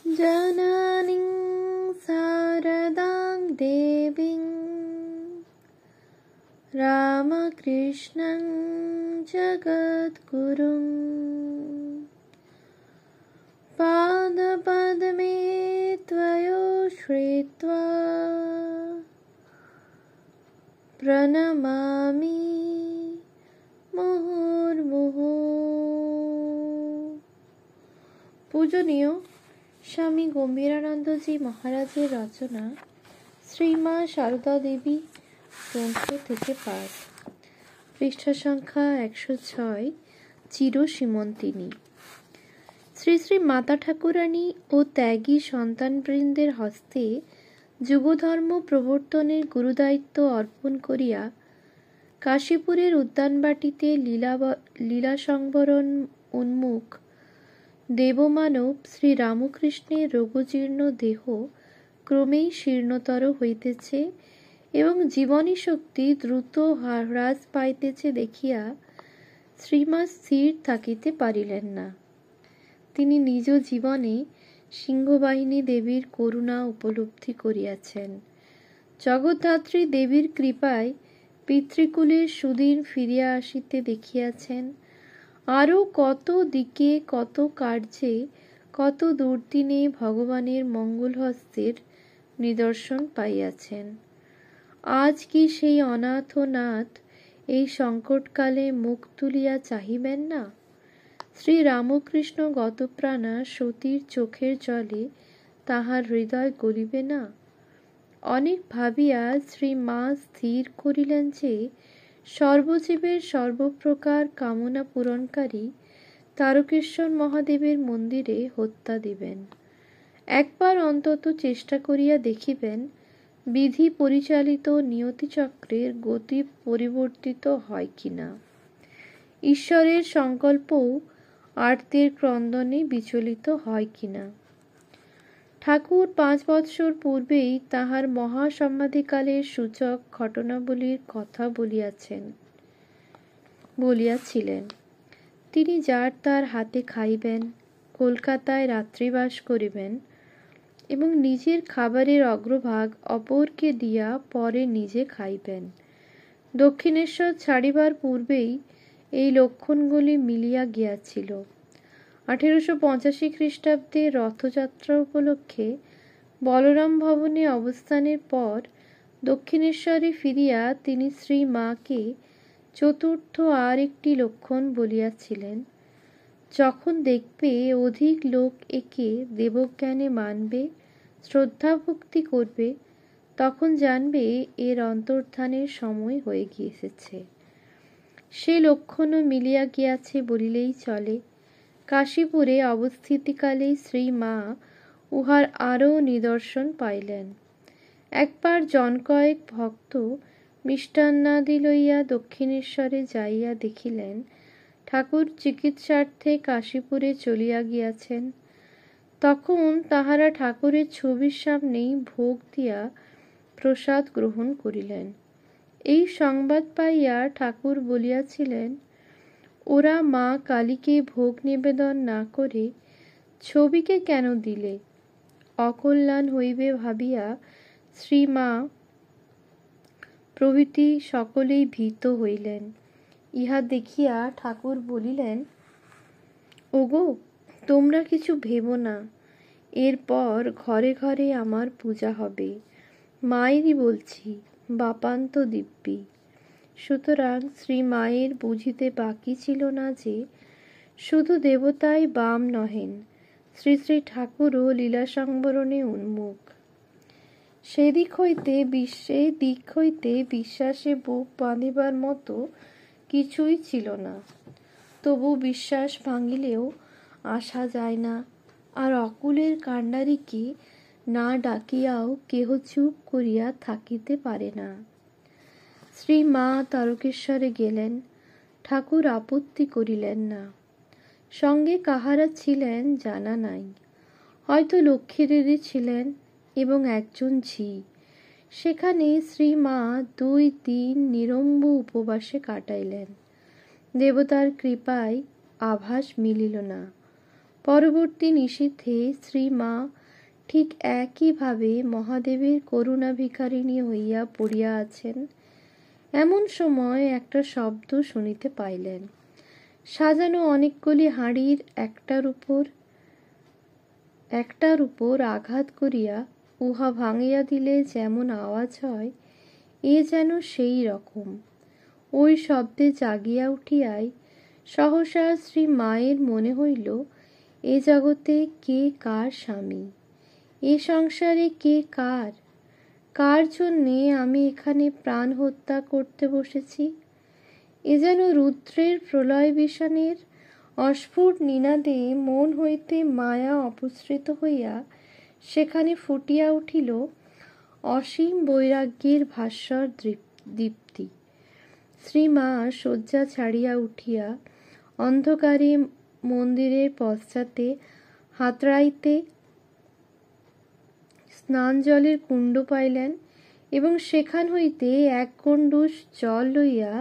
जननीं शारदां देवीं रामकृष्णं जगद्गुरुं पादपद्मे त्वयोश्रित्वा प्रणमामि মুহুর্মুহু। পূজনীয় স্বামী গম্ভীরানন্দজি মহারাজের রচনা শ্রীমা সারদা দেবী গ্রন্থ থেকে পাঠ, পৃষ্ঠা সংখ্যা 106, চির সীমন্তিনী। শ্রী শ্রী মাতা ঠাকুরানী ও ত্যাগী সন্তানবৃন্দের হস্তে যুবধর্ম প্রবর্তনের গুরুদায়িত্ব অর্পণ করিয়া কাশীপুরের উদ্যানবাটিতে লীলা সংবরণ উন্মুখ দেবমানব শ্রী রামকৃষ্ণের রোগজীর্ণ দেহ ক্রমেই শীর্ণতর হইতেছে এবং জীবনী শক্তি দ্রুত হ্রাস পাইতেছে দেখিয়া শ্রীমা স্থির থাকিতে পারিলেন না। তিনি নিজ জীবনে সিংহবাহিনী দেবীর করুণা উপলব্ধি করিয়াছেন। জগদ্ধাত্রী দেবীর কৃপায় পিতৃকুলের সুদিন ফিরিয়া আসিতে দেখিয়াছেন। আরও কত দিকে, কত কার্যে, কত দুর্দিনে ভগবানের মঙ্গলহস্তের নিদর্শন পাইয়াছেন। আজ কি সেই অনাথ নাথ এই সংকটকালে মুখ তুলিয়া চাহিবেন না? শ্রী রামকৃষ্ণ গতপ্রাণা সতীর চোখের জলে তাহার হৃদয় গলিবে না? অনেক ভাবিয়া শ্রী মা স্থির করিলেন যে সর্বজীবের সর্বপ্রকার কামনা পূরণকারী তারকেশ্বর মহাদেবের মন্দিরে হত্যা দিবেন। একবার অন্তত চেষ্টা করিয়া দেখিবেন বিধি পরিচালিত নিয়তিচক্রের গতি পরিবর্তিত হয় কিনা। ঈশ্বরের সংকল্পও আর্তের ক্রন্দনে বিচলিত হয় কিনা। ঠাকুর 5 বৎসর পূর্বেই তাহার মহাসমাধিকালের সূচক ঘটনাবলীর কথা বলিয়াছিলেন। তিনি যার তার হাতে খাইবেন, কলকাতায় রাত্রিবাস করিবেন এবং নিজের খাবারের অগ্রভাগ অপরকে দিয়া পরে নিজে খাইবেন। দক্ষিণেশ্বর ছাড়িবার পূর্বেই এই লক্ষণগুলি মিলিয়া গিয়াছিল। 1885 খ্রিস্টাব্দে রথযাত্রা উপলক্ষে বলরাম ভবনে অবস্থানের পর দক্ষিণেশ্বরে ফিরিয়া তিনি শ্রী মাকে চতুর্থ আর একটি লক্ষণ বলিয়াছিলেন। যখন দেখবে অধিক লোক একে দেবজ্ঞানে মানবে, শ্রদ্ধা ভক্তি করবে, তখন জানবে এর অন্তর্ধানের সময় হয়ে গিয়েছে। সে লক্ষণও মিলিয়া গিয়াছে বলিলেই চলে। কাশীপুরে অবস্থিতিকালে শ্রী মা উহার আরও নিদর্শন পাইলেন। একবার জনকয়েক ভক্ত মিষ্টান্নাদি লইয়া দক্ষিণেশ্বরে যাইয়া দেখিলেন ঠাকুর চিকিৎসার্থে কাশীপুরে চলিয়া গিয়াছেন। তখন তাহারা ঠাকুরের ছবির সামনেই ভোগ দিয়া প্রসাদ গ্রহণ করিলেন। এই সংবাদ পাইয়া ঠাকুর বলিয়াছিলেন, ওরা মা কালীকে ভোগ নিবেদন না করে ছবিকে কেন দিলে? অকল্যাণ হইবে ভাবিয়া শ্রী মা প্রভৃতি সকলেই ভীত হইলেন। ইহা দেখিয়া ঠাকুর বলিলেন, ওগো, তোমরা কিছু ভেবো না। এরপর ঘরে ঘরে আমার পূজা হবে। মায়েরই বলছি, বাপান্ত দিব্যি। সুতরাং শ্রী মায়ের বুঝিতে বাকি ছিল না যে শুধু দেবতাই বাম নহেন, শ্রী শ্রী ঠাকুরও লীলা সংবরণে উন্মুখ। সেদিক হইতে বিশ্বাসে বুক বাঁধিবার মতো কিছুই ছিল না। তবু বিশ্বাস ভাঙিলেও আসা যায় না, আর অকুলের কাণ্ডারীকে না ডাকিয়াও কেহ চুপ করিয়া থাকিতে পারে না। শ্রী মা তারকেশ্বরে গেলেন। ঠাকুর আপত্তি করিলেন না। সঙ্গে কাহারা ছিলেন জানা নাই। হয়তো লক্ষ্মীদেবী ছিলেন এবং একজন ঝি। সেখানে শ্রী মা 2 দিন নিরম্ব উপবাসে কাটাইলেন। দেবতার কৃপায় আভাস মিলিল না। পরবর্তী নিশীথে শ্রীমা ঠিক একইভাবে মহাদেবের করুণা ভিখারিণী হইয়া পড়িয়া আছেন। এমন সময় একটা শব্দ শুনিতে পাইলেন। সাজানো অনেকগুলি হাঁড়ির একটার উপর আঘাত করিয়া উহা ভাঙিয়া দিলে যেমন আওয়াজ হয়, এ যেন সেই রকম। ওই শব্দে জাগিয়া উঠিয়াই সহসা শ্রী মায়ের মনে হইল, এ জগতে কে কার স্বামী, এ সংসারে কে কার, কার জন্যে আমি এখানে প্রাণ হত্যা করতে বসেছি। এ যেন রুদ্রের প্রলয় বিষাণের অস্ফুট নিনাদে মন হইতে মায়া অপসৃত হইয়া সেখানে ফুটিয়া উঠিল অসীম বৈরাগ্যের ভাস্বর দীপ্তি। শ্রীমা শয্যা ছাড়িয়া উঠিয়া অন্ধকারে মন্দিরের পশ্চাতে হাতড়াইতে স্নান জলের কুণ্ড পাইলেন এবং সেখান হইতে এক গণ্ডূষ জল লইয়া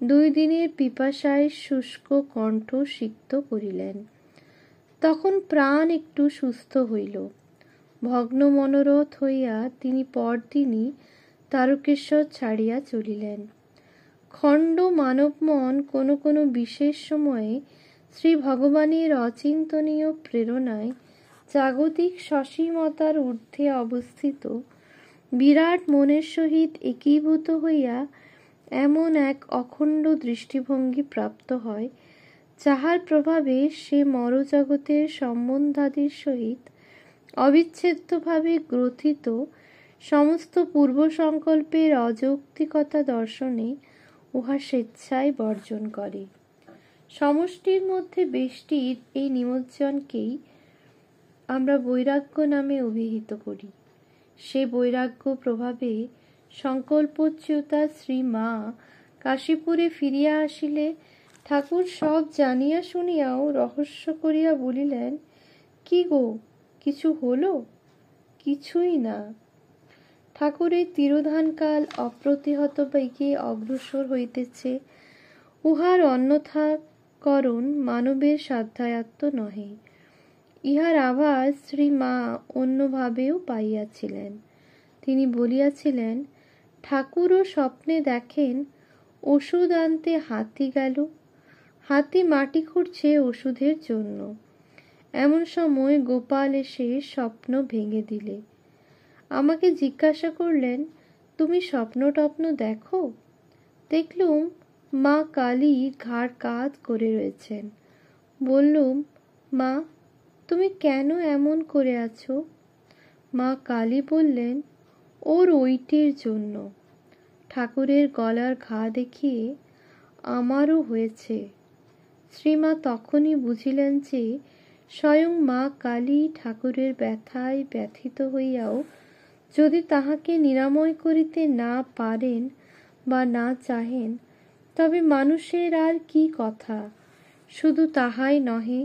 2 দিনের পিপাসায় শুষ্ক কণ্ঠ সিক্ত করিলেন। তখন প্রাণ একটু সুস্থ হইল। ভগ্ন মনোরথ হইয়া তিনি পরদিনই তারকেশ্বর ছাড়িয়া চলিলেন। খণ্ড মানব মন কোনো কোনো বিশেষ সময়ে শ্রী ভগবানের অচিন্তনীয় প্রেরণায় জাগতিক সসীমতার ঊর্ধ্বে অবস্থিত বিরাট মনের সহিত একীভূত হইয়া এমন এক অখণ্ড দৃষ্টিভঙ্গি প্রাপ্ত হয়, যাহার প্রভাবে সে মরজগতের সম্বন্ধাদির সহিত অবিচ্ছেদ্যভাবে গ্রথিত সমস্ত পূর্ব সংকল্পের অযৌক্তিকতা দর্শনে উহা স্বেচ্ছায় বর্জন করে। সমষ্টির মধ্যে বেষ্টির এই নিমজ্জনকেই আমরা বৈরাগ্য নামে অভিহিত করি। সে বৈরাগ্য প্রভাবে সংকল্পচ্যুতা শ্রী মা কাশীপুরে ফিরিয়া আসিলে ঠাকুর সব জানিয়া শুনিয়াও রহস্য করিয়া বলিলেন, কি গো, কিছু হলো? কিছুই না। ঠাকুরের তিরোধানকাল অপ্রতিহত বেগে অগ্রসর হইতেছে, উহার অন্যথাকরণ মানবের সাধ্যায়ত্ত নহে। ইহার আভাস শ্রী মা অন্যভাবেও পাইয়াছিলেন। তিনি বলিয়াছিলেন, ঠাকুরও স্বপ্নে দেখেন ওষুধ আনতে হাতি গেল, হাতি মাটি খুঁড়ছে ওষুধের জন্য। এমন সময় গোপাল এসে স্বপ্ন ভেঙে দিলে। আমাকে জিজ্ঞাসা করলেন, তুমি স্বপ্ন টপ্ন দেখো? দেখলুম মা কালী ঘাড় কাত করে রয়েছেন। বললুম, মা তুমি কেন এমন করে আছো? মা কালী বললেন, ওর ওইটের জন্য। ঠাকুরের গলার ঘা দেখিয়ে, আমারও হয়েছে। শ্রীমা তখনই বুঝিলেন যে স্বয়ং মা কালী ঠাকুরের ব্যথায় ব্যথিত হইয়াও যদি তাহাকে নিরাময় করিতে না পারেন বা না চাহেন, তবে মানুষের আর কি কথা। শুধু তাহাই নহে,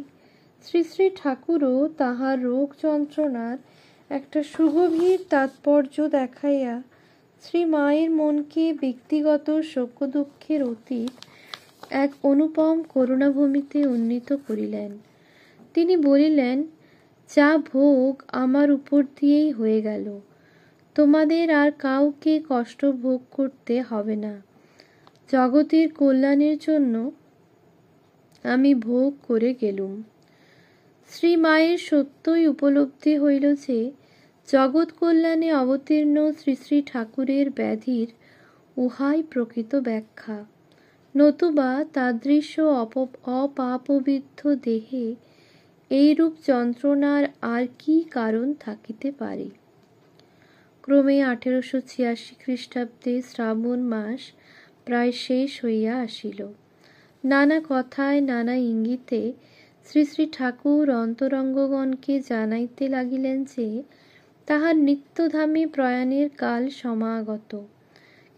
শ্রী শ্রী ঠাকুরও তাহার রোগ যন্ত্রণার একটা সুগভীর তাৎপর্য দেখাইয়া শ্রী মায়ের মনকে ব্যক্তিগত শোক দুঃখের অতীত এক অনুপম করুণাভূমিতে উন্নীত করিলেন। তিনি বলিলেন, যা ভোগ আমার উপর দিয়েই হয়ে গেল, তোমাদের আর কাউকে কষ্ট ভোগ করতে হবে না। জগতের কল্যাণের জন্য আমি ভোগ করে গেলুম। শ্রী মায়ের সত্যই উপলব্ধি হইল যে জগৎ কল্যাণে অবতীর্ণ শ্রী শ্রী ঠাকুরের ব্যাধির উহাই প্রকৃত ব্যাখ্যা, নতুবা তাদৃশ অপাপবিদ্ধ দেহে এইরূপ যন্ত্রণার আর কি কারণ থাকিতে পারে। ক্রমে 1886 খ্রিস্টাব্দে শ্রাবণ মাস প্রায় শেষ হইয়া আসিল। নানা কথায় নানা ইঙ্গিতে শ্রী শ্রী ঠাকুর অন্তরঙ্গগণকে জানাইতে লাগিলেন যে তাহার নিত্যধামে প্রয়াণের কাল সমাগত।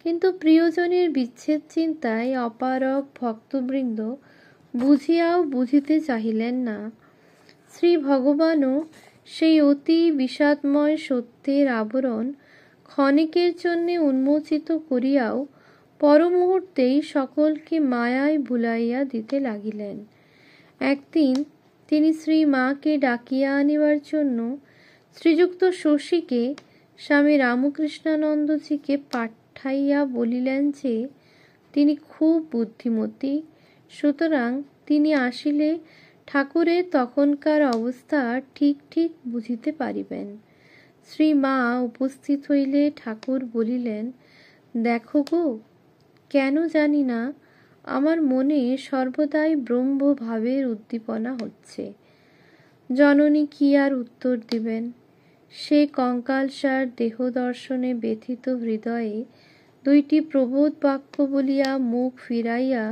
কিন্তু প্রিয়জনের বিচ্ছেদ চিন্তায় অপারগ ভক্তবৃন্দ বুঝিয়াও বুঝিতে চাহিলেন না। শ্রী ভগবানও সেই অতি বিষাদময় সত্যের আবরণ ক্ষণিকের জন্য উন্মোচিত করিয়াও পরমুহূর্তেই সকলকে মায়ায় ভুলাইয়া দিতে লাগিলেন। একদিন তিনি শ্রী মাকে ডাকিয়া আনিবার জন্য শ্রীযুক্ত শশীকে স্বামী রামকৃষ্ণানন্দজিকে পাঠাইয়া বলিলেন যে তিনি খুব বুদ্ধিমতী, সুতরাং তিনি আসিলে ঠাকুরের তখনকার অবস্থা ঠিক ঠিক বুঝিতে পারিবেন। শ্রী মা উপস্থিত হইলে ঠাকুর বলিলেন, দেখো গো, কেন জানি না আমার মনে সর্বদাই ব্রহ্মভাবের উদ্দীপনা হচ্ছে। জননী কি আর উত্তর দিবেন? সে কঙ্কালসার দেহ দর্শনে ব্যথিত হৃদয়ে দুইটি প্রবোধ বাক্য বলিয়া মুখ ফিরাইয়া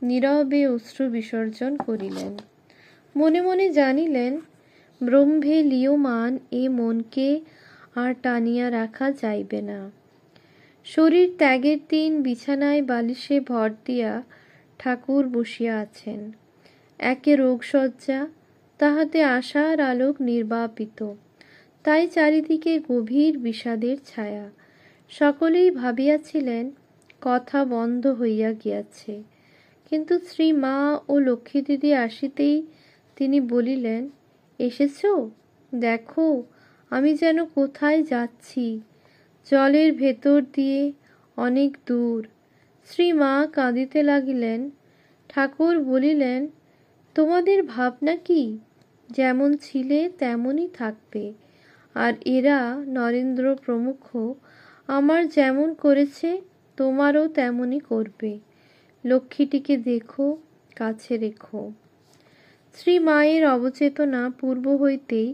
নীরবে অশ্রু বিসর্জন করিলেন। মনে মনে জানিলেন, ব্রহ্মে লীয়মান এ মনকে আর টানিয়া রাখা যাইবে না। শরীর ত্যাগের দিন বিছানায় বালিশে ভর দিয়া ঠাকুর বসিয়া আছেন। একে রোগশয্যা, তাহাতে আশার আলোক নির্বাপিত, তাই চারিদিকে গভীর বিষাদের ছায়া। সকলেই ভাবিয়াছিলেন কথা বন্ধ হইয়া গিয়াছে, কিন্তু শ্রী মা ও লক্ষ্মী দিদি আসিতেই তিনি বলিলেন, এসেছ? দেখো আমি যেন কোথায় যাচ্ছি, জলের ভেতর দিয়ে, অনেক দূর। শ্রী মা কাঁদিতে লাগিলেন। ঠাকুর বলিলেন, তোমাদের ভাবনা কি? যেমন ছিলে তেমনই থাকবে, আর এরা নরেন্দ্র প্রমুখ আমার যেমন করেছে তোমারও তেমনই করবে। লক্ষ্মীটিকে দেখো, কাছে রেখো। শ্রী মায়ের অবচেতনা পূর্ব হইতেই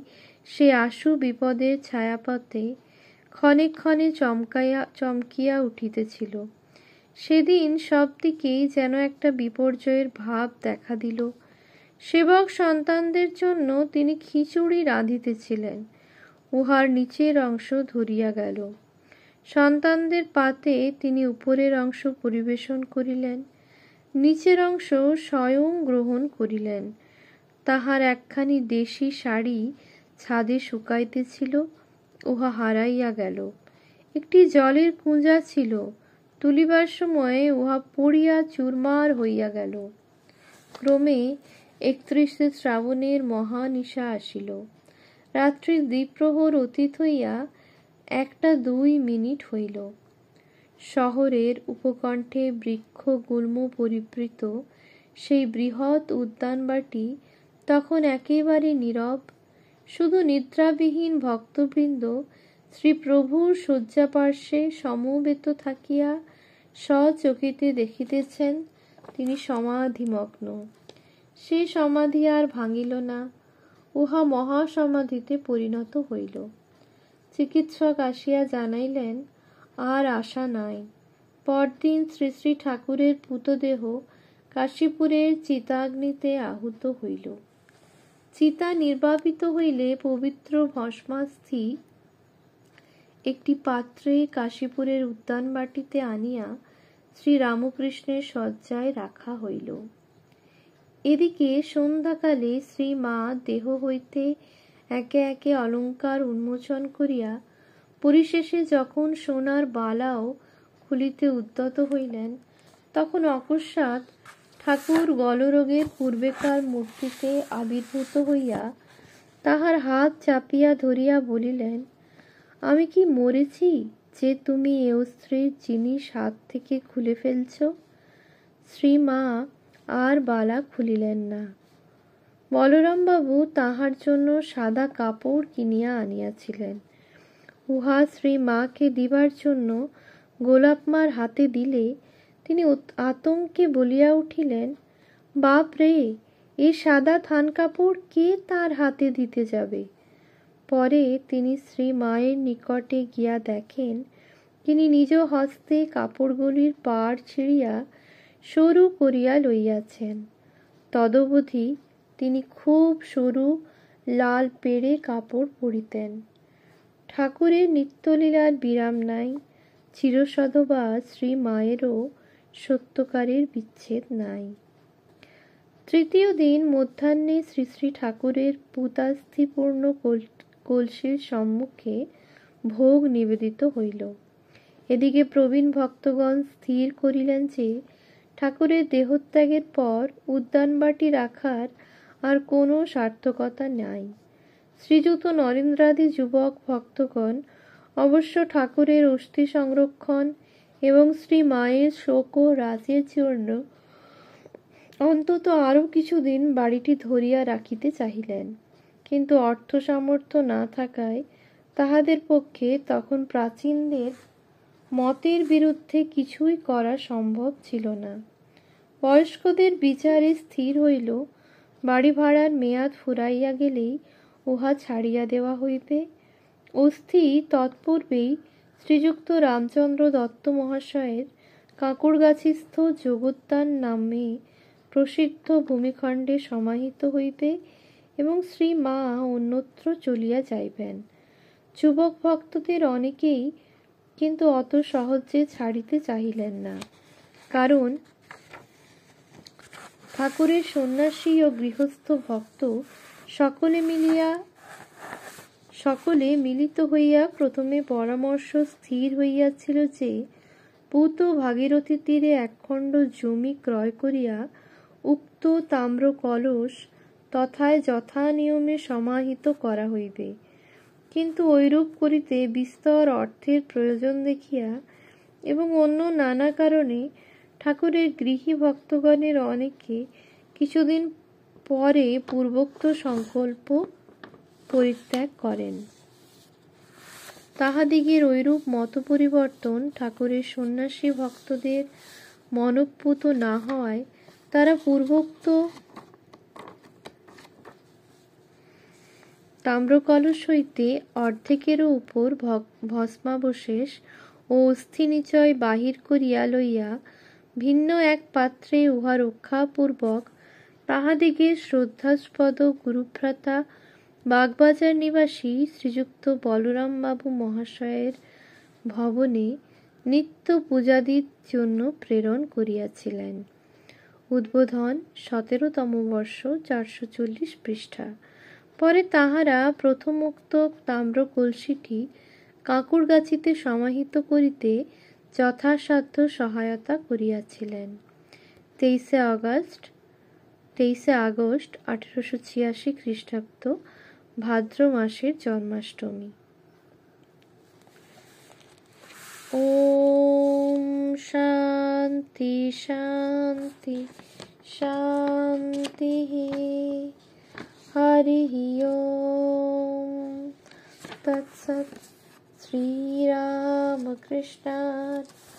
সে আশু বিপদের ছায়াপথে ক্ষণে ক্ষণে চমকিয়া উঠিতেছিল। সেদিন সব দিকেই যেন একটা বিপর্যয়ের ভাব দেখা দিল। সেবক সন্তানদের জন্য তিনি খিচুড়ি রাঁধিতেছিলেন, উহার নিচের অংশ ধরিয়া গেল। সন্তানদের পাতে তিনি উপরের অংশ পরিবেশন করিলেন, নিচের অংশ স্বয়ং গ্রহণ করিলেন। তাহার একখানি দেশি শাড়ি ছাদে শুকাইতেছিল, উহা হারাইয়া গেল। একটি জলের কুঁজা ছিল, তুলিবার সময়ে উহা পড়িয়া চুরমার হইয়া গেল। ক্রমে 31 শ্রাবণের মহানিশা আসিল। রাত্রির দ্বিপ্রহর অতীত হইয়া 1-2 হইল। শহরের উপকণ্ঠে বৃক্ষ গুল্ম পরিবৃত সেই বৃহৎ উদ্যানবাটি তখন একেবারে নীরব। শুধু নিদ্রাবিহীন ভক্তবৃন্দ শ্রীপ্রভুর শয্যাপার্শ্বে সমবেত থাকিয়া স্বচকিতে দেখিতেছেন তিনি সমাধিমগ্ন। সে সমাধি আর ভাঙিল না, উহা মহাসমাধিতে পরিণত হইল। চিকিৎসক আসিয়া জানাইলেন, আর আশা নাই। পরদিন শ্রী শ্রী ঠাকুরের পূতদেহ কাশীপুরের চিতাগ্নিতে আহুত হইল। চিতা নির্বাপিত হইলে পবিত্র ভস্মাস্থি একটি পাত্রে কাশীপুরের উদ্যানবাটিতে আনিয়া শ্রী রামকৃষ্ণের শয্যায় রাখা হইল। এদিকে সন্ধ্যাকালে শ্রী মা দেহ হইতে একে একে অলঙ্কার উন্মোচন করিয়া পরিশেষে যখন সোনার বালাও খুলিতে উদ্যত হইলেন, তখন অকস্মাৎ ঠাকুর গলরোগের পূর্বেকার মূর্তিতে আবির্ভূত হইয়া তাহার হাত চাপিয়া ধরিয়া বলিলেন, আমি কি মরেছি যে তুমি এ স্ত্রীর জিনিস হাত থেকে খুলে ফেলছ? শ্রী মা আর বালা খুলিলেন না। বলরামবাবু তাহার জন্য সাদা কাপড় কিনিয়া আনিয়াছিলেন। উহা শ্রী মাকে দিবার জন্য গোলাপমার হাতে দিলে তিনি আতঙ্কে বলিয়া উঠিলেন, বাপ রে, এ সাদা থান কাপড় কে তার হাতে দিতে যাবে? পরে তিনি শ্রী মায়ের নিকটে গিয়া দেখেন তিনি নিজ হস্তে কাপড়গুলির পাড় ছিঁড়িয়া সরু করিয়া লইয়াছেন। তদবধি তিনি খুব সরু লাল পেড়ে কাপড় পরিতেন। ঠাকুরের নিত্যলীলার বিরাম নাই, চিরসধবা শ্রী মায়েরও সত্যকারের বিচ্ছেদ নাই। তৃতীয় দিন মধ্যাহ্নে শ্রী শ্রী ঠাকুরের পূতাস্থিপূর্ণ কলসির সম্মুখে ভোগ নিবেদিত হইল। এদিকে প্রবীণ ভক্তগণ স্থির করিলেন যে ঠাকুরের দেহত্যাগের পর উদ্যানবাটি রাখার আর কোনো সার্থকতা নাই। শ্রীযুত নরেন্দ্রাদি যুবক ভক্তগণ অবশ্য ঠাকুরের অস্থি সংরক্ষণ এবং শ্রী মায়ের শোক ও রাজের জন্য অন্তত আরও কিছুদিন বাড়িটি ধরিয়া রাখিতে চাহিলেন, কিন্তু অর্থ সামর্থ্য না থাকায় তাহাদের পক্ষে তখন প্রাচীনদের মতের বিরুদ্ধে কিছুই করা সম্ভব ছিল না। বয়স্কদের বিচারে স্থির হইল, বাড়ি ভাড়ার মেয়াদ ফুরাইয়া গেলেই উহা ছাড়িয়া দেওয়া হইবে। অস্থি তৎপূর্বেই শ্রীযুক্ত রামচন্দ্র দত্ত মহাশয়ের কাঁকুড়গাছিস্থ যোগোদ্যান নামে প্রসিদ্ধ ভূমিখণ্ডে সমাহিত হইবে এবং শ্রী মা অন্যত্র চলিয়া যাইবেন। যুবক ভক্তদের অনেকেই কিন্তু অত সহজে ছাড়িতে চাহিলেন না, কারণ ঠাকুরের সন্ন্যাসী ও গৃহস্থ ভক্ত সকলে মিলিত হইয়া প্রথমে পরামর্শ স্থির হইয়াছিল যে পূত ভাগীরথী তীরে একখণ্ড জমি ক্রয় করিয়া উক্ত তাম্র কলস তথায় যথা নিয়মে সমাহিত করা হইবে, কিন্তু ঐরূপ করিতে বিস্তর অর্থের প্রয়োজন দেখিয়া এবং অন্য নানা কারণে ঠাকুরের গৃহী ভক্তগণের অনেকে কিছুদিন পরে পূর্বোক্ত সংকল্প পরিত্যাগ করেন। তাহাদিগের ঐরূপ মত পরিবর্তন ঠাকুরের সন্ন্যাসী ভক্তদের মনোপুত না হওয়ায় তারা পূর্বোক্ত তাম্রকলস হইতে অর্ধেকেরও উপর ভস্মাবশেষ ও অস্থিনিচয় বাহির করিয়া লইয়া ভিন্ন এক পাত্রে উহা রক্ষাপূর্বক তাহাদিগের শ্রদ্ধাস্পদ গুরুভ্রাতা বাগবাজার নিবাসী শ্রীযুক্ত বলরামবাবু মহাশয়ের ভবনে নিত্য পূজাদির জন্য প্রেরণ করিয়াছিলেন। উদ্বোধন 17তম বর্ষ, 440 পৃষ্ঠা। পরে তাহারা প্রথমোক্ত তাম্র কলসিটি কাঁকুড়গাছিতে সমাহিত করিতে যথাসাধ্য সহায়তা করিয়াছিলেন। 23 আগস্ট 1886 খ্রিস্টাব্দ, ভাদ্র মাসের জন্মাষ্টমী। ওম শান্তি শান্তি শান্তি। হরি ওম তৎসৎ। শ্রীরামকৃষ্ণার্পণমস্তু।